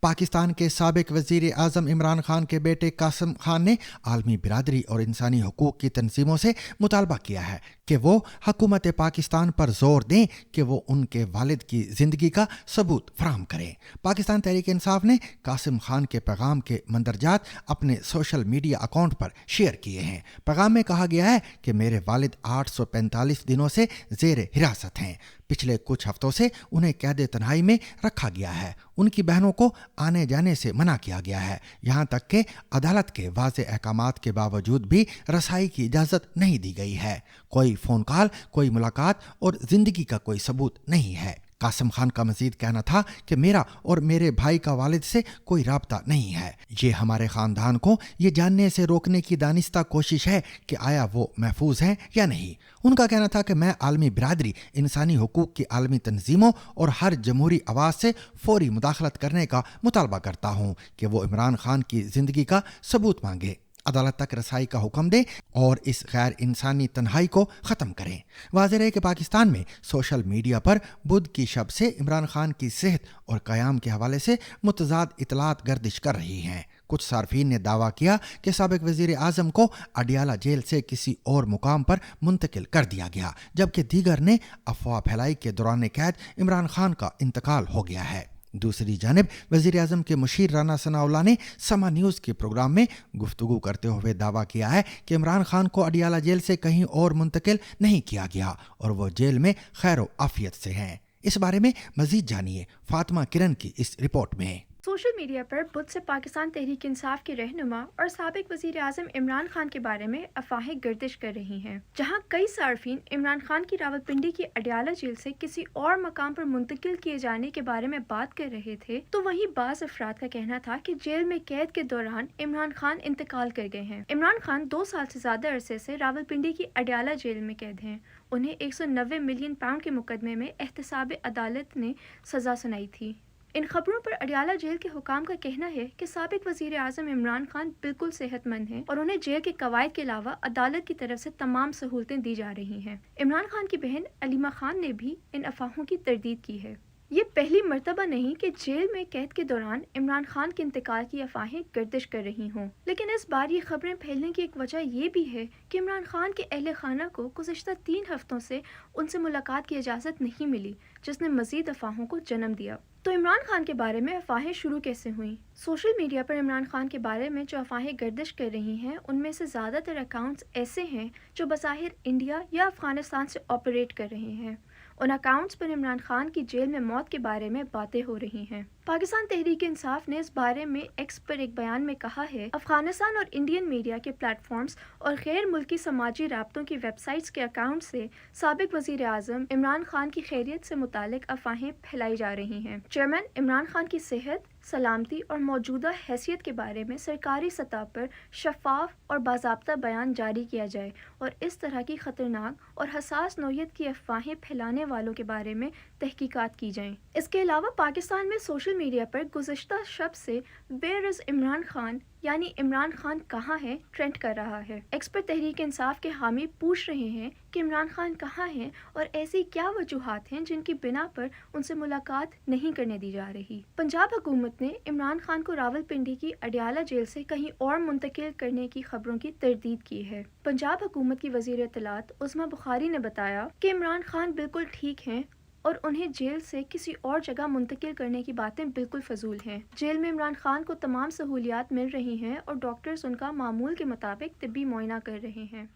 पाकिस्तान के साबिक वज़ीर आज़म इमरान खान के बेटे कासिम खान ने आलमी बिरादरी और इंसानी हकूक़ की तंजीमों से मुतालबा किया है कि वो हुकूमत पाकिस्तान पर जोर दें कि वो उनके वालिद की ज़िंदगी का सबूत फराहम करें। पाकिस्तान तहरीक इंसाफ ने कासिम खान के पैगाम के मंदरजात अपने सोशल मीडिया अकाउंट पर शेयर किए हैं। पैगाम में कहा गया है कि मेरे वालिद 845 दिनों से ज़ेर हिरासत हैं। पिछले कुछ हफ्तों से उन्हें कैद तन्हाई में रखा गया है। उनकी बहनों को आने जाने से मना किया गया है। यहाँ तक कि अदालत के वाज़े अहकामात के बावजूद भी रसाई की इजाज़त नहीं दी गई है। कोई फ़ोन कॉल, कोई मुलाकात और ज़िंदगी का कोई सबूत नहीं है। कासिम खान का मज़ीद कहना था कि मेरा और मेरे भाई का वालिद से कोई राब्ता नहीं है। ये हमारे ख़ानदान को ये जानने से रोकने की दानिस्ता कोशिश है कि आया वो महफूज हैं या नहीं। उनका कहना था कि मैं आलमी बिरादरी, इंसानी हकूक़ की आलमी तंजीमों और हर जमहूरी आवाज़ से फौरी मुदाखलत करने का मुतालबा करता हूँ कि वो इमरान खान की ज़िंदगी का सबूत मांगे, अदालत तक रसाई का हुक्म दे और इस गैर इंसानी तन्हाई को ख़त्म करें। वाज़ेह है कि पाकिस्तान में सोशल मीडिया पर बुध की शब से इमरान खान की सेहत और क़याम के हवाले से मुतज़ाद इतलात गर्दिश कर रही हैं। कुछ सार्फिन ने दावा किया कि साबिक़ वज़ीर आज़म को अडियाला जेल से किसी और मुकाम पर मुंतकिल कर दिया गया, जबकि दीगर ने अफवाह फैलाई के दौरान कैद इमरान खान का इंतकाल हो गया है। दूसरी जानिब वज़ीर आज़म के मुशीर राना सनाउल्लाह ने समा न्यूज़ के प्रोग्राम में गुफ्तगू करते हुए दावा किया है कि इमरान खान को अडियाला जेल से कहीं और मुंतकिल नहीं किया गया और वो जेल में खैर आफियत से हैं। इस बारे में मज़ीद जानिए फातिमा किरण की इस रिपोर्ट में। सोशल मीडिया पर बुध से पाकिस्तान तहरीक इंसाफ के रहनुमा और साबिक वज़ीर आज़म इमरान खान के बारे में अफवाहें गर्दिश कर रही हैं। जहां कई सार्फिन इमरान खान की रावलपिंडी की अडियाला जेल से किसी और मकाम पर मुंतकिल किए जाने के बारे में बात कर रहे थे, तो वहीं बाज़ अफराद का कहना था कि जेल में कैद के दौरान इमरान खान इंतकाल कर गए हैं। इमरान खान 2 साल से ज्यादा अरसे से रावलपिंडी की अडियाला जेल में कैद हैं। उन्हें 190 मिलियन पाउंड के मुकदमे में एहतसाब अदालत ने सजा सुनाई थी। इन खबरों पर अडियाला जेल के हुकाम का कहना है कि साबिक वज़ीर आज़म इमरान खान बिल्कुल सेहतमंद हैं और उन्हें जेल के कवायद के अलावा अदालत की तरफ से तमाम सहूलतें दी जा रही हैं। इमरान खान की बहन अलीमा खान ने भी इन अफवाहों की तरदीद की है। ये पहली मर्तबा नहीं कि जेल में कैद के दौरान इमरान खान के इंतकाल की अफवाहें गर्दिश कर रही हों, लेकिन इस बार ये खबरें फैलने की एक वजह ये भी है कि इमरान खान के अहले खाना को गुज़िश्ता 3 हफ्तों से उनसे मुलाकात की इजाज़त नहीं मिली, जिसने मज़ीद अफवाहों को जन्म दिया। तो इमरान खान के बारे में अफवाहें शुरू कैसे हुई? सोशल मीडिया पर इमरान खान के बारे में जो अफवाहें गर्दिश कर रही हैं, उनमें से ज़्यादातर अकाउंट्स ऐसे हैं जो बज़ाहिर इंडिया या अफ़गानिस्तान से ऑपरेट कर रहे हैं। उन अकाउंट्स पर इमरान खान की जेल में मौत के बारे में बातें हो रही हैं। पाकिस्तान तहरीक इंसाफ ने इस बारे में एक्स पर एक बयान में कहा है, अफगानिस्तान और इंडियन मीडिया के प्लेटफॉर्म्स और गैर मुल्की समाजी राब्तों की वेबसाइट्स के अकाउंट से साबिक वज़ीर आज़म इमरान खान की खैरियत से मुतालिक अफवाहें फैलाई जा रही हैं। चेयरमैन इमरान खान की सेहत, सलामती और मौजूदा हैसियत के बारे में सरकारी सतह पर शफाफ और बाज़ाब्ता बयान जारी किया जाए और इस तरह की ख़तरनाक और हसास नौयत की अफवाहें फैलाने वालों के बारे में तहकीकात की जाएं। इसके अलावा पाकिस्तान में सोशल मीडिया पर गुज़िश्ता शब से वेयर इज़ इमरान खान यानी इमरान खान कहाँ है ट्रेंड कर रहा है। एक्स पर तहरीक इंसाफ के हामी पूछ रहे हैं कि इमरान खान कहाँ हैं और ऐसी क्या वजूहात हैं जिनकी बिना पर उनसे मुलाकात नहीं करने दी जा रही। पंजाब हुकूमत ने इमरान खान को रावलपिंडी की अडियाला जेल से कहीं और मुंतकिल करने की खबरों की तरदीद की है। पंजाब हुकूमत की वज़ीर इत्तलात उस्मा बुखारी ने बताया कि इमरान खान बिल्कुल ठीक हैं और उन्हें जेल से किसी और जगह मुंतकिल करने की बातें बिल्कुल फजूल हैं। जेल में इमरान खान को तमाम सहूलियात मिल रही हैं और डॉक्टर्स उनका मामूल के मुताबिक तिब्बी मुआयना कर रहे हैं।